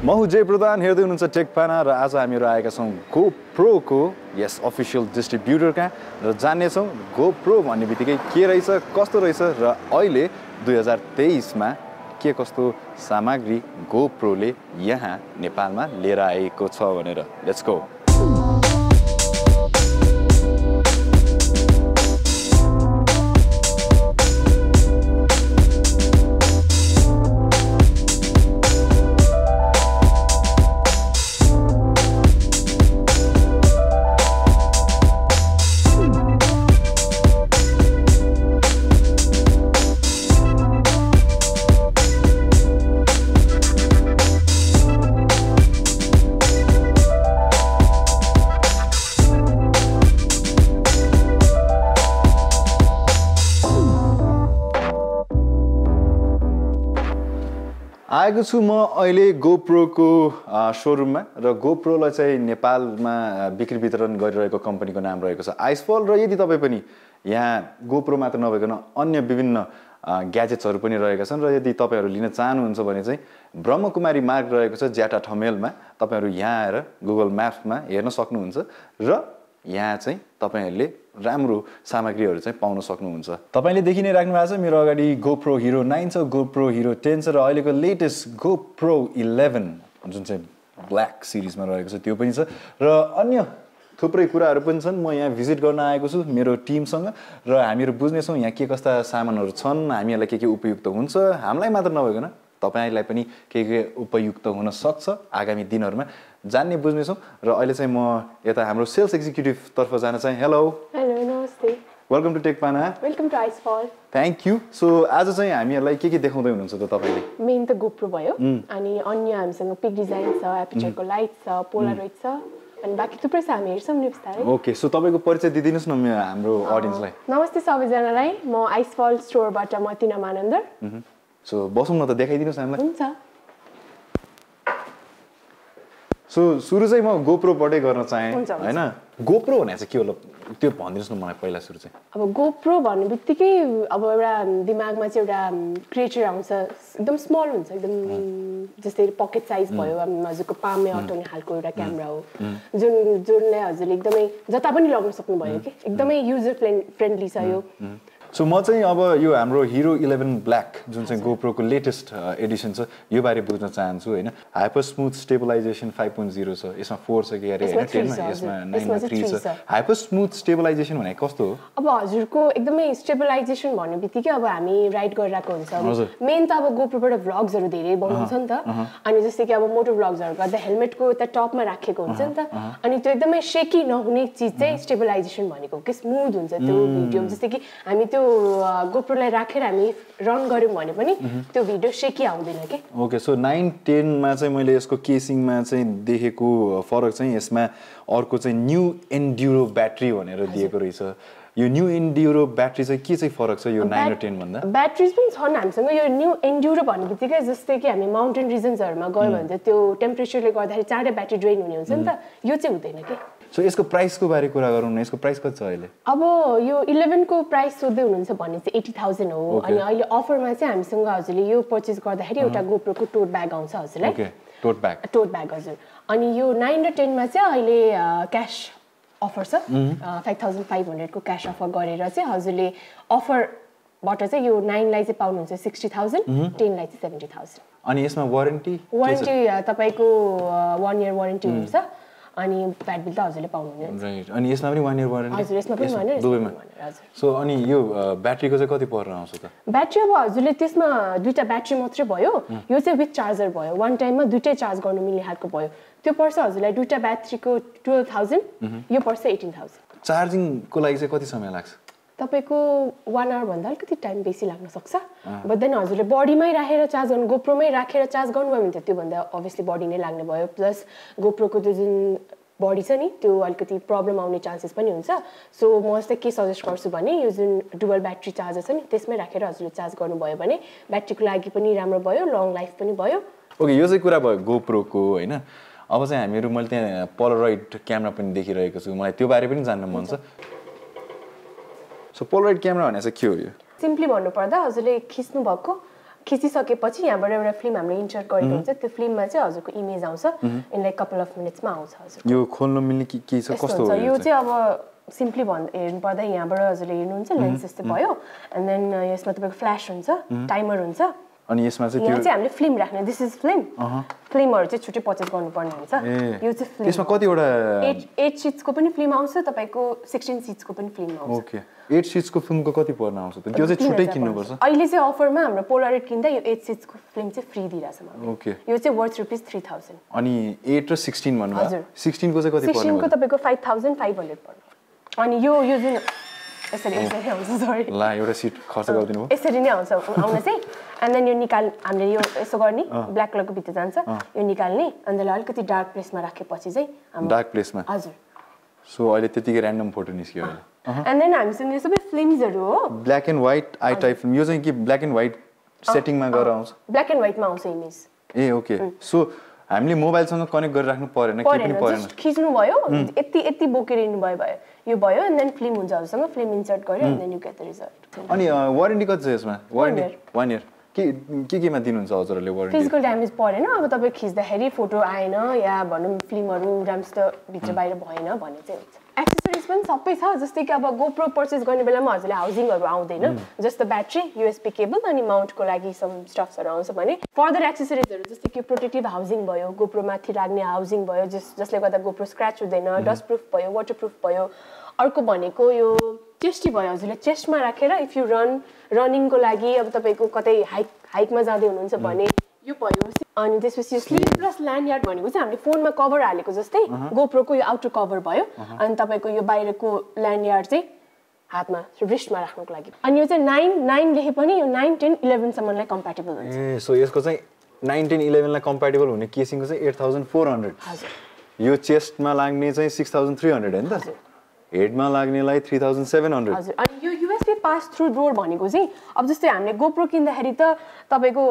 म हुँ जय प्रधान हेर्दै हुनुहुन्छ टेकपाना र आज हामीहरू आएका छौँ GoPro को यस अफिसियल डिस्ट्रिब्युटर कहाँ र जान्नेछौँ GoPro भन्ने बित्तिकै के रहेछ कस्तो रहेछ र अहिले 2023 मा के कस्तो सामग्री GoPro ले यहाँ नेपालमा लिएर आएको छ भनेर लेट्स गो आएको छु म अहिले GoPro को शोरूममा र GoPro लाई चाहिँ नेपालमा बिक्री वितरण गरिरहेको कम्पनीको नाम रहेको छ Icefall र यदि तपाई पनि यहाँ GoPro मात्र नभइकन अन्य विभिन्न ग्याजेट्सहरु पनि रहेका छन् र यदि तपाईहरु लिन चाहनुहुन्छ भने चाहिँ ब्रह्मकुमारी मार्ग रहेको छ ज्याटा ठमेलमा तपाईहरु यहाँ आएर गुगल म्याप्समा हेर्न सक्नुहुन्छ र यहाँ चाहिँ तपाईहरुले राम्रो सामग्रीहरु चाहिँ पाउन सक्नुहुन्छ तपाईले देखि नै राख्नु भएको छ मेरो अगाडि GoPro Hero 9 छ GoPro Hero 10 छ र अहिलेको लेटेस्ट GoPro 11 जुन चाहिँ ब्ल्याक सिरिजमा रहेको छ त्यो पनि छ र अन्य थुप्रै कुराहरु पनि छन् म यहाँ भिजिट गर्न आएको छु मेरो टिमसँग र हामीहरु बुझ्ने छौं यहाँ के कस्ता सामानहरु छन् हामीलाई के उपयुक्त हुन्छ हामीलाई मात्र नभइकन तपाईलाई पनि के उपयुक्त हुन सक्छ आगामी दिनहरुमा जान्ने बुझ्ने छौं र अहिले चाहिँ म यता हाम्रो सेल्स एक्जिक्युटिभ तर्फ जान चाहिँ हेलो नमस्ते welcome to Techpana welcome to Icefall thank you so आज चाहिँ हामीहरुलाई के देखाउँदै हुनुहुन्छ त तपाईले मेन त GoPro भयो अनि अन्य हामीसँग पिक डिजाइन छ एपर्चरको लाइट छ पोलरोइड छ अनि बाकी थुप्रै छ हामी हेर्छौं नि बिस्तारै ओके सो तपाईको परिचय दिदिनुस् न हाम्रो ऑडियन्सलाई नमस्ते सबैजनालाई म Icefall स्टोरबाट म तिना मानन्दर सो बसौं न त देखाइदिनुस् हामीलाई हुन्छ सो सुरु चाहिँ म GoPro बाटै गर्न चाहे हैन GoPro भने चाहिँ के होला त्यो भनिदिनुस् न मलाई पहिला सुरु चाहिँ अब GoPro भन्ने बित्तिकै अब एउटा दिमागमा चाहिँ एउटा क्रिएचर आउँछ एकदम स्मल हुन्छ एकदम जस्तै पकेट साइज भयो हजुरको पाममै अटाउने खालको एउटा क्यामेरा हो जुनले हजुरले एकदमै जता पनि लगाउन सक्नुभयो के एकदमै युजर फ्रेन्डली छ यो सो म चाहिँ अब यो हाम्रो Hero 11 ब्ल्याक जुन चाहिँ GoPro को लेटेस्ट एडिसन छ यो बारे बुझ्न चाहन्छु हैन हाइपर स्मुथ स्टेबलाइजेसन 5.0 छ यसमा 4 छ के अरे हैन 10 मा यसमा 9 मा 3 छ हाइपर स्मुथ स्टेबलाइजेसन भने कस्तो हो अब हजुरको एकदमै स्टेबलाइजेसन भन्ने बित्तिकै अब हामी राइड गरिरहेको हुन्छ मेन त अब GoPro बाट भ्लग्सहरु धेरै बनाउँछ नि त अनि जस्तै कि अब मोटो भ्लग्सहरु गर्दा हेलमेटको त टपमा राखेको हुन्छ नि त अनि त्यो एकदमै शेकी नहुने चीज चाहिँ स्टेबलाइजेसन भनेको के स्मुथ हुन्छ त्यो भिडियो जस्तै कि हामी त्यो GoPro लाई राखेर हामी रन गर्यौं भने पनि त्यो भिडियो शेकी आउँदैन के ओके सो 9 10 मा चाहिँ मैले यसको केसिङमा चाहिँ देखेको फरक चाहिँ यसमा अर्को चाहिँ न्यू एन्ड्युरो ब्याट्री भनेर दिएको रहेछ यो न्यू एन्ड्युरो ब्याट्री चाहिँ के चाहिँ फरक छ यो 9 र 10 भन्दा ब्याट्रीज पनि छन् हामीसँग यो न्यू एन्ड्युरो भन्ने बित्तिकै जस्तै कि हामी माउन्टेन रिजन्सहरुमा गयो भने चाहिँ त्यो टेम्परेचरले गर्दाखेरि चाँडै ब्याट्री ड्रेन हुने हुन्छ नि त यो चाहिँ हुँदैन के सो यसको प्राइसको बारे कुरा गरौँ न यसको प्राइस कति छ अहिले अब यो 11 को प्राइस सोध्दै हुनुहुन्छ भने चाहिँ 80000 हो अनि अहिले अफरमा चाहिँ हामीसँग हजुरले यो परचेज गर्दाखेरि एउटा GoPro को टोट ब्याग आउँछ हजुरलाई ओके टोट ब्याग हजुर अनि यो 9 र 10 मा चाहिँ अहिले क्याश अफर छ 5500 को क्याश अफर गरेर चाहिँ हजुरले अफरबाट चाहिँ यो 9 लाई चाहिँ पाउनुहुन्छ 60000 10 लाई चाहिँ 70000 अनि यसमा वारेन्टी तपाईको 1 इयर वारेन्टी हुन्छ अनि ब्याट बिल त हजुरले पाउनुहुन्छ राइट अनि यसमा पनि 1 इयर वारेन्टी हजुर यसमा पनि 1 इयर दुवैमा हजुर सो अनि यो ब्याट्रीको चाहिँ कति पर्न आउँछ त ब्याट्री अब हजुरले त्यसमा दुईटा ब्याट्री मात्रै भयो यो चाहिँ विथ चार्जर भयो वन टाइममा दुईटै चार्ज गर्न मिल्ने खालको भयो त्यो पर्छ हजुरलाई दुईटा ब्याट्रीको 12000 यो पर्छ 18000 चार्जिङको लागि चाहिँ कति समय लाग्छ तपाईको 1 आवर भन्दा अलिकति टाइम बेसी लाग्न सक्छ बट देन हजुरले बडीमै राखेर चार्ज गर्नु GoPro मै राखेर चार्ज गर्नुभयो भने त त्यो भन्दा obviously बडी नै लाग्ने भयो प्लस GoPro को त्यो जुन बडी छ नि त्यो अलिकति प्रब्लम आउने चान्सेस पनि हुन्छ सो म चाहिँ के सजेस्ट गर्छु भने यो जुन डुअल ब्याट्री चार्जर छ नि त्यसमै राखेर हजुरले चार्ज गर्नुभयो भने ब्याट्रीको लागि पनि राम्रो भयो लङ लाइफ पनि भयो ओके यो चाहिँ कुरा भयो GoPro को हैन अब चाहिँ हामीहरु मैले त्यहाँ पोलरोइड क्यामेरा पनि देखिरहेको छु मलाई त्यो बारे पनि जान्न मन छ सो पोलरोइड क्यामेरा भने चाहिँ के हो यो सिम्पली भन्नु पर्दा हजुरले खिच्नु भएको खिचिसकेपछि यहाँबाट एउटा फिल्म हामीले इन्सर्ट गरेको हुन्छ त्यो फिल्ममा चाहिँ हजुरको इमेज आउँछ इन लाइक कपल अफ मिनट्समा आउँछ हजुर यो खोल्न मिल्ने के छ कस्तो हो यो चाहिँ अब सिम्पली हेर्नु पर्दा यहाँबाट हजुरले हेर्नुहुन्छ लेन्स जस्तो भयो एन्ड देन यसमा तपाईँको फ्ल्यास हुन्छ टाइमर हुन्छ अनि यसमा चाहिँ यहाँ चाहिँ हामीले फिल्म राख्ने दिस इज फिल्म फिल्महरु चाहिँ छुट्टै पर्चेज गर्नुपर्ने हुन्छ यो चाहिँ फिल्म यसमा कतिवटा 8 सिट्सको पनि फिल्म आउँछ तपाईको 16 सिट्सको पनि फिल्म आउँछ ओके 8 सिट्सको फिल्मको कति पर्न आउँछ त त्यो चाहिँ छुट्टै किन्नुपर्छ अहिले चाहिँ अफरमा हाम्रो पोलराइड किन्दा यो 8 सिट्सको फिल्म चाहिँ फ्री दिइराछ मलाई ओके यो चाहिँ वर्थ ₹3000 अनि 8 र 16 भन्नुभयो 16 को चाहिँ कति पर्छ 16 को तपाईको 5500 पर्छ अनि यो जुन यसरी आउँछ सरी ला एउटा सिट खर्च गरिदिनु भयो यसरी नै आउँछ आउन चाहिँ एन्ड देन यो हामीले यो यसो गर्ने ब्ल्याक कलरको भित्र जान्छ यो निकाल्ने अनि त्यसलाई अलिकति डार्क प्लेसमा राखेपछि चाहिँ डार्क प्लेसमा हजुर सो अहिले त्यतिकै र्यान्डम फोटो निस्क्यो अहिले एन्ड देन हामीसँग यो सबै फिल्म्सहरु हो black and white I type film यो चाहिँ के ब्ल्याक एन्ड व्हाइट सेटिङमा गरेर आउँछ ब्ल्याक एन्ड व्हाइटमा आउँछ इमेज ए ओके सो हामीले मोबाइलसँग कनेक्ट गरेर राख्नु परेन के पनि परेन खिच्नु भयो यति बोकेर हिँड्नु भयो यो भयो एन्ड देन फिल्म हुन्छ हजुरसँग फिल्म इन्सर्ट गर्यो and then you get the result अनि वारेन्टी कति छ यसमा वारेन्टी 1 इयर केमा दिनुहुन्छ हजुरले वारेन्टी फिजिकल ड्यामेज परेन अब तपाईँ खिच्दाखेरि फोटो आएन या भनौँ फिल्महरु राम्रोसित भित्र बाहिर भएन भने चाहिँ हुन्छ एक्सेसरिज पनि सबै छ जस्तै कि अब गोप्रो पर्चेस गर्ने बेलामा हजुरले हाउसिङहरु आउँदैन जस्तो ब्याट्री यूएसबी केबल अनि माउन्टको लागि सम स्टफ्सहरु आउँछ भने फर्दर एक्सेसरिजहरु जस्तै कि प्रोटेक्टिभ हाउसिङ भयो गोप्रो माथि लाग्ने हाउसिङ भयो जसले गर्दा गोप्रो स्क्रैच हुँदैन डस्ट प्रुफ भयो वाटरप्रुफ भयो अर्को भनेको यो चेस्टी भयो हजुरले चेस्टमा राखेर इफ यु रनिङको लागि अब तपाईको कतै हाइकमा जाँदै हुनुहुन्छ भने यो भयो अनि त्यसपछि यो स्लिप प्लस ल्यान्डयार्ड भनेको चाहिँ हामीले फोनमा कभर हालेको जस्तै गोप्रोको यो आउटर कभर भयो अनि तपाईको यो बाहिरको ल्यान्डयार्ड चाहिँ हातमा रिस्टमा राख्नको लागि अनि यो चाहिँ 9 लेखे पनि यो 9 10 11 सम्मलाई कम्प्याटिबल हुन्छ ए सो यसको चाहिँ 9 10 11 लाई कम्प्याटिबल हुने केसिङको चाहिँ 8400 हजुर यो चेस्टमा लाग्ने चाहिँ 6300 हैन त हेडमा लाग्नेलाई 3700 हजुर अनि यो यूएसबी पास थ्रु डोर भनेको चाहिँ अब जस्तै हामीले गोप्रो किन्दाखेरि त तपाईको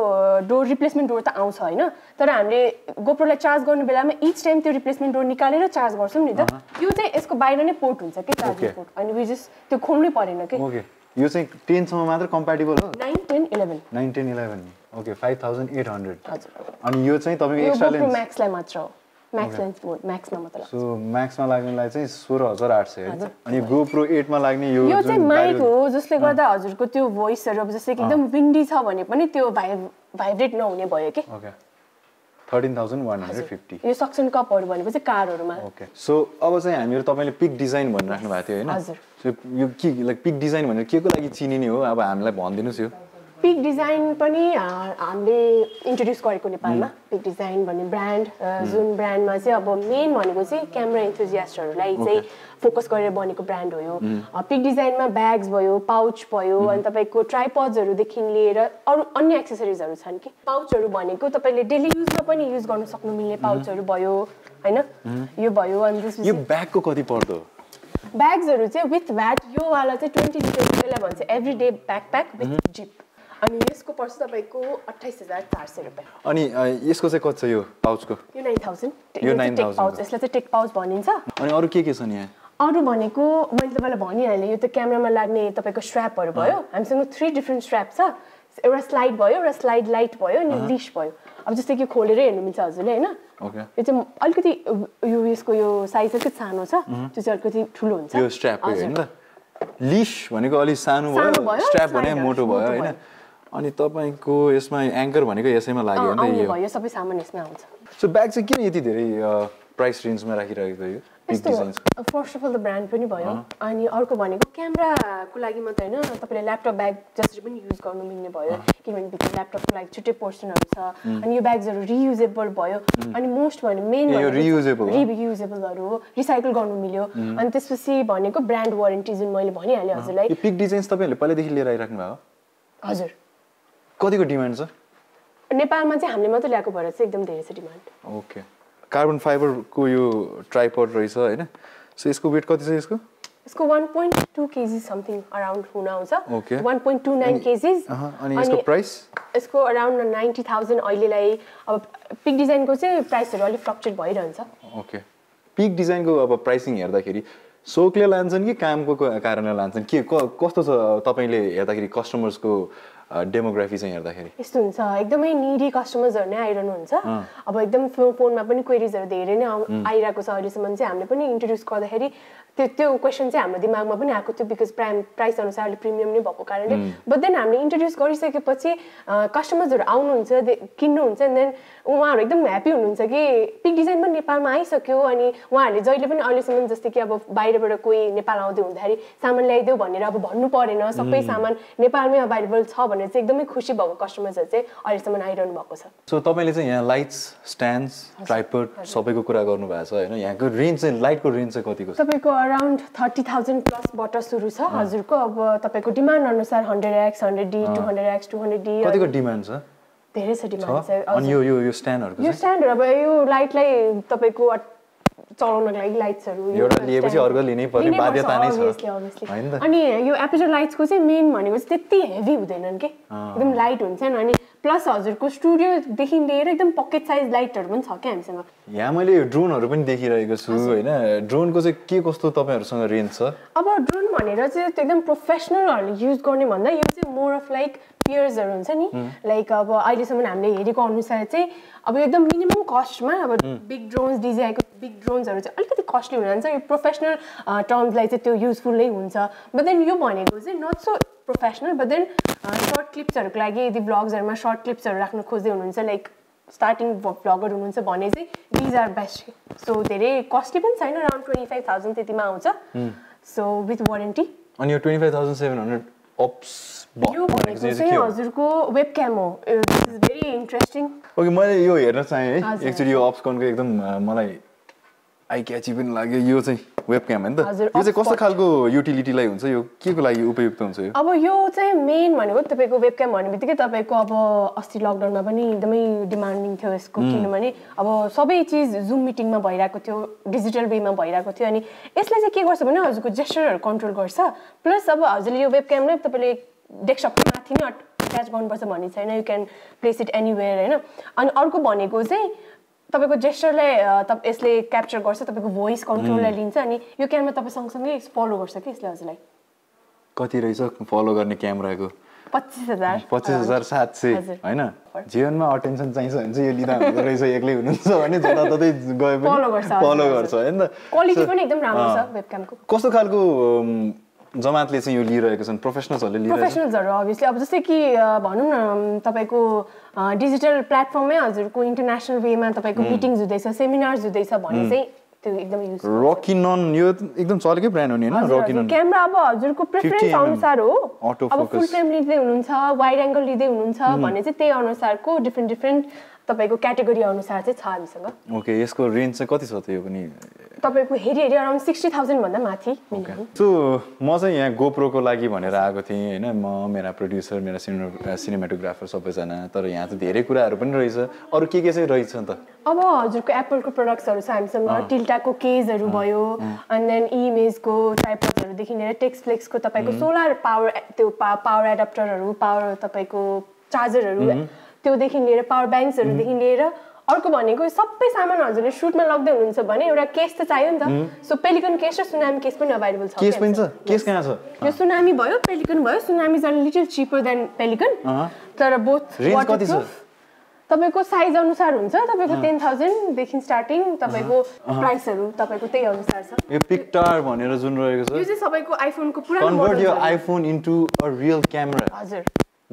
डोर रिप्लेसमेन्ट डोर त आउँछ हैन तर हामीले गोप्रोलाई चार्ज गर्ने बेलामा इच टाइम त्यो रिप्लेसमेन्ट डोर निकालेर चार्ज गर्छौं नि त यो चाहिँ यसको बाहिर नै पोर्ट हुन्छ के चार्जिङ पोर्ट अनि वी जस्ट त्यो खोल्नै परेन के ओके यो चाहिँ 10 सम्म मात्र कम्प्याटिबल हो 9 10 11 9 10 11 ओके 5800 हजुर अनि यो चाहिँ तपाईको एक्स्ट्रा लेन्स गोप्रो म्याक्सलाई मात्र हो म्याक्स लेन्स मोड म्याक्समा मात्र सो म्याक्समा लाग्नेलाई चाहिँ 16800 हैन अनि गोप्रो 8 मा लाग्ने यो चाहिँ माइक हो जसले गर्दा हजुरको त्यो भोइसहरु अब जस्तै कि एकदम विन्डी छ भने पनि त्यो भाइब्रेट नहुने भयो के ओके 13150 यो सक्सन कपहरु भनेको चाहिँ कारहरुमा ओके सो अब चाहिँ हामीहरु तपाईले पिक डिजाइन भनिराख्नु भएको थियो हैन हजुर सो यो के लाइक पिक डिजाइन भनेर केको लागि चिनिने हो अब हामीलाई भनिदिनुस् यो पिक डिजाइन पनि हामीले इन्ट्रोड्युस गरेको नेपालमा पिक डिजाइन भन्ने ब्रान्ड जुन ब्रान्डमा चाहिँ अब मेन भनेको चाहिँ क्यामेरा एन्थुजियास्टहरुलाई चाहिँ फोकस गरेर बनेको ब्रान्ड हो यो पिक डिजाइनमा ब्याग्स भयो पाउच भयो अनि तपाईको ट्राइपड्सहरु देखि लिएर अरु अन्य एक्सेसरिजहरु छन् कि पाउचहरु भनेको तपाईले डेली युजमा पनि युज गर्न सक्नु मिल्ने पाउचहरु भयो हैन यो भयो अनि त्यसपछि यो ब्यागको कति पर्दो ब्याग्सहरु चाहिँ विथ भ्याट यो वाला चाहिँ 20 लिटर त्यसलाई भन्छ एभ्रीडे ब्याकप्याक विथ जिप अनि यसको पर्छ तपाईको 28400 रुपैयाँ अनि यसको चाहिँ कति छ यो पाउचको यो 9000 यो 9000 पाउच यसलाई चाहिँ टेक पाउच भनिन्छ अनि अरु के छ नि यहाँ अरु भनेको मैले तपाईलाई भनिहालेँ यो त क्यामेरामा लाग्ने तपाईको स्ट्र्यापहरु भयो हामीसँग 3 डिफरेन्ट स्ट्र्याप छ एउटा स्लाइड भयो एउटा स्लाइड लाइट भयो अनि लिश भयो अब जस्तै कि खोलेरै हेर्नु मिल्छ हजुरले हैन ओके यो चाहिँ अलिकति यो यसको यो साइज अलिकति सानो छ त्यो चाहिँ अलिकति ठुलो हुन्छ यो स्ट्र्याप हैन त लिश भनेको अलि सानो भयो स्ट्र्याप भने मोटो भयो हैन अनि तपाईको यसमा एंकर भनेको यसैमा लाग्यो नि त यो सबै सामान यसमै आउँछ सो ब्याग चाहिँ किन यति धेरै प्राइस रेन्जमा राखिरहेको यो pick designs first of all the brand पनि भयो अनि अर्को भनेको क्यामेराको लागि मात्र हैन तपाईले ल्यापटप ब्याग जसरी पनि युज गर्नु मिल्ने भयो किनभने भित्र ल्यापटपको लागि छुट्टै पोर्सनहरु छ अनि यो ब्याग्सहरु रियुजेबल भयो अनि मोस्ट भने मेन यो रियुजेबलहरु हो रिसाइकल गर्नु मिल्यो अनि त्यसपछि भनेको ब्रान्ड वारेन्टी जुन मैले भनिहालेँ हजुरलाई यो पिक डिजाइन्स तपाईहरुले पहिलेदेखि लिएर आइराख्नु भएको हजुर कतिको डिमान्ड छ नेपालमा चाहिँ हामीले मात्र ल्याएको भएर चाहिँ एकदम धेरै छ डिमान्ड ओके कार्बन फाइबरको यो ट्राइपड रहेछ हैन सो यसको वेट कति छ यसको यसको 1.2 केजी समथिङ अराउन्ड हुन आउँछ ओके 1.29 केजीज अनि यसको प्राइस यसको अराउन्ड 90000 अहिलेलाई अब पिक डिजाइनको चाहिँ प्राइसहरु अलि फ्लक्चुएट भइरहन्छ ओके पिक डिजाइनको अब प्राइसिङ हेर्दाखेरि सोकले लान्छन् कि कामको कारणले लान्छन् के कस्तो छ तपाईले हेर्दाखेरि कस्टमर्सको डेमोग्राफी चाहिँ हेर्दाखेरि यस्तो हुन्छ एकदमै निडी कस्टमर्सहरु नै आइरहनुहुन्छ अब एकदम फोनमा पनि क्वेरीजहरु धेरै नै आइराको छ अहिलेसम्म चाहिँ हामीले पनि इन्ट्रोड्युस गर्दाखेरि त्यो क्वेशन चाहिँ हाम्रो दिमागमा पनि आएको थियो बिकज प्राइस अनुसारले प्रिमियम नै भएको कारणले बट देन हामीले इन्ट्रोड्युस गरिसकेपछि कस्टमर्सहरु आउनुहुन्छ किन्नुहुन्छ एन्ड देन उहाँहरु एकदम ह्यापी हुनुहुन्छ कि पिक डिजाइन पनि नेपालमा आइसक्यो अनि उहाँहरुले जहिले पनि अहिलेसम्म जस्तै कि अब बाहिरबाट कोही नेपाल आउँदै हुँदाखेरि सामान ल्याइदेऊ भनेर अब भन्नु परेन सबै सामान नेपालमै अवेलेबल छ भनेर चाहिँ एकदमै खुसी भएको कस्टमर्सहरु चाहिँ अहिलेसम्म आइरहनु भएको छ सो तपाईले चाहिँ यहाँ लाइट्स स्ट्यान्ड्स ट्राइपड सबैको कुरा गर्नु भएको छ हैन यहाँको रेन्ज चाहिँ लाइटको रेन्ज चाहिँ कतिको छ तपाईको अराउन्ड 30,000 प्लस बाट सुरु छ हजुरको अब तपाईको डिमान्ड अनुसार 100x 100D 200x 200D कतिको डिमान्ड छ धेरै छ डिमान्ड छ अनि यो स्ट्यान्डहरुको यो स्ट्यान्डहरु अब यो लाइटलाई तपाईको चलाउनको लागि लाइट्सहरु एउटा लिएपछि अर्को लिनै पर्ने बाध्यता नै छ हैन त अनि यो एपर्चर लाइट्सको चाहिँ मेन भनेको चाहिँ त्यति हेभी हुँदैनन् के एकदम लाइट हुन्छन् अनि प्लस हजुरको स्टुडियो देखि लिएर एकदम पकेट साइज लाइटहरु पनि छ के हामीसँग यहाँ मैले ड्रोनहरु पनि देखिरहेको छु हैन ड्रोनको चाहिँ के कस्तो तपाईहरुसँग रेन्ज छ अब ड्रोन भनेर चाहिँ एकदम प्रोफेसनलहरुले युज गर्ने भन्दा यो चाहिँ मोर अफ लाइक पियर्सहरु हुन्छ नि लाइक अब अहिलेसम्म हामीले हेरेको अनुसार चाहिँ अब एकदम मिनिमम कस्टमा अब बिग ड्रोन्स डिजाइनको बिग ड्रोन्सहरु चाहिँ अलिकति कस्टली हुन जान्छ यो प्रोफेसनल टर्म्सलाई चाहिँ त्यो युजफुल नै हुन्छ बट देन यो भनेको चाहिँ not so professional but then short क्लिप्सहरुको लागि यदि ब्लग्सहरुमा सर्ट क्लिप्सहरु राख्न खोज्दै हुनुहुन्छ लाइक स्टार्टिङ ब्लगर हुनुहुन्छ भने चाहिँ दिज आर बेस्ट सो धेरै कस्टली पनि छैन अराउन्ड 25,000 त्यतिमा आउँछ सो विथ वारेन्टी अनि यो 25,700 अप्स यो भनेको चाहिँ हजुरको वेबक्याम हो this is very interesting okay मैले यो हेर्न चाहे है एक्चुअली यो अप्सकनको एकदम मलाई आई क्याची पनि लाग्यो यो चाहिँ वेबक्याम हैन त यो चाहिँ कस्तो खालको युटिलिटीलाई हुन्छ यो केको लागि उपयुक्त हुन्छ यो अब यो चाहिँ मेन भनेको तपाईको वेबक्याम भन्नेबित्तिकै तपाईको अब अस्ति लकडाउनमा पनि एकदमै डिमान्डिङ थियो यसको किनभने अब सबै चीज जुम मिटिङमा भइराको थियो डिजिटल वेमा भइराको थियो अनि यसले चाहिँ के गर्छ भने हजुरको जेस्चरहरु कन्ट्रोल गर्छ प्लस अब हजुरले यो वेबक्यामलाई तपाईले डेस्कटपको माथि नै अट्याच गर्नुपर्छ भन्ने छैन you can place it anywhere हैन अनि अर्को भनेको चाहिँ तपाईको जेस्चरलाई यसले क्याप्चर गर्छ तपाईको भोइस कन्ट्रोललाई लिन्छ अनि यो क्यामेरा तपाई सँगसँगै फलो गर्छ के यसले हजुरलाई कति रहेछ फलो गर्ने क्यामेराको 25,700 हैन जीवनमा अटेन्सन चाहिन्छ भने चाहिँ यो लिदा हुँदो रहेछ एक्लै हुनुहुन्छ भने जताततै गए पनि फलो गर्छ हैन त क्वालिटी पनि एकदम राम्रो छ वेबक्यामको कस्तो खालको जमातले चाहिँ यो लिइरहेको छन् प्रोफेसनल्सहरुले लिइरहेको प्रोफेसनल्सहरु अभियसली अब जस्तै कि भनौं न तपाईको डिजिटल प्लेटफर्ममै हजुरको इन्टरनेशनल वेमा तपाईको मिटिङ्स हुँदैछ सेमिनार्स हुँदैछ भने चाहिँ त्यो एकदम युज रकिनन यो एकदम चलेकै ब्रान्ड हो नि हैन रकिनन क्यामेरा अब हजुरको प्रेफरेन्स अनुसार हो अब फुल फ्रेम लिँदै हुनुहुन्छ वाइड एंगल लिँदै हुनुहुन्छ भने चाहिँ त्यही अनुसारको डिफरेन्ट तपाईको क्याटेगोरी अनुसार चाहिँ छ हामीसँग ओके यसको रेन्ज चाहिँ कति छ त यो पनि तपाईको हेरी अराउन्ड 60,000 भन्दा माथि मिनिमम सो म चाहिँ यहाँ गोप्रोको लागि भनेर आएको थिएँ हैन म मेरा प्रोड्युसर मेरा सिनेमेटोग्राफर सबैजना तर यहाँ चाहिँ धेरै कुराहरु पनि रहेछ अरु के चाहिँ रहेछ त अब हजुरको एप्पलको प्रोडक्ट्सहरु छ हामीसँग टिल्टाको केजहरु भयो एन्ड देन इमेजको ट्राइपडहरु देखि लिएर टेक्सफ्लेक्सको तपाईको सोलर पावर त्यो पावर एडाप्टरहरु पावर तपाईको चार्जरहरु त्यो देखि लिएर पावर ब्याङ्क्सहरु देखि लिएर अर्को भनेको सबै सामान हजुरले सुटमा लग्दै हुनुहुन्छ भने एउटा केस त चाहियो नि त सो पेलिकन केस र सुनामी केस पनि अवेलेबल छ केस पनि छ केस कहाँ छ यो सुनामी भयो पेलिकन भयो tsunami is a little cheaper than pelican तर बोथ रेन्ज कति छ तपाईको साइज अनुसार हुन्छ तपाईको 10,000 देखि स्टार्टिङ तपाईको प्राइसहरु तपाईको त्यही अनुसार छ यो पिक्टार भनेर जुन रहेको छ यो चाहिँ तपाईको आइफोनको पुरानो कन्भर्ट यो iPhone into a real camera हजुर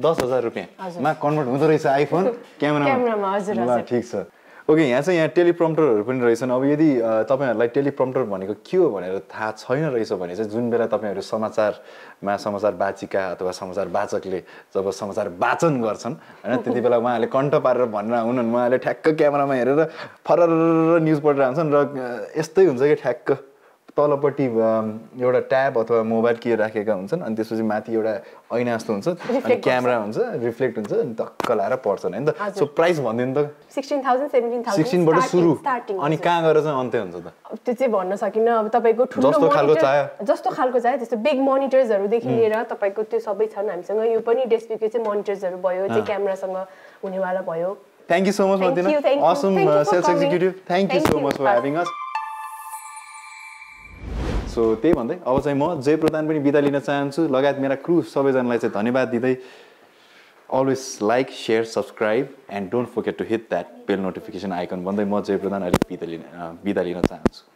10,000 रुपैयाँमा कन्भर्ट हुँदो रहेछ आइफोन क्यामेरामा हजुर ल ठीक छ ओके यहाँ चाहिँ यहाँ टेलिप्रम्पटरहरु पनि रहेछन् अब यदि तपाईहरुलाई टेलिप्रम्पटर भनेको के हो भनेर थाहा छैन रहेछ भने चाहिँ जुन बेला तपाईहरु समाचारमा समाचार वाचिका अथवा समाचार वाचकले जब समाचार वाचन गर्छन् हैन त्यति बेला उहाँले कण्ठ पारेर भनेर हुनुहुन्न उहाँले ठ्याक्क क्यामेरामा हेरेर फरर न्यूज पढेर आउँछन् र यस्तै हुन्छ कि ठ्याक्क तलपट्टि एउटा ट्याब अथवा मोबाइल के राखेका हुन्छन् अनि त्यसपछि माथि एउटा ऐना जस्तो हुन्छ अनि क्यामेरा हुन्छ रिफ्लेक्ट हुन्छ अनि टक्क लाएर पढ्छन् हैन त सो प्राइस भनिदिनु त 16,000 17,000 16 बाट सुरु अनि कहाँ गएर चाहिँ अन्त्य हुन्छ त त्यो चाहिँ भन्न सकिन्न अब तपाईको ठुलो जस्तो खालको चाहियो त्यस्तो बिग मोनिटर्सहरु देखि लिएर तपाईको त्यो सबै छन् हामीसँग यो पनि डेस्कको चाहिँ मोनिटर्सहरु भयो चाहिँ क्यामेरासँग हुनेवाला भयो thank you so much Madina awesome sales executive thank you so much for having us so त्यही भन्दै अब चाहिँ म जय प्रधान पनि बिदा लिन चाहन्छु लगायत मेरा क्रू सबैजनालाई चाहिँ धन्यवाद दिँदै always like, share, subscribe, and don't forget to hit that bell notification icon भन्दै म जय प्रधान अहिले बिदा लिन चाहन्छु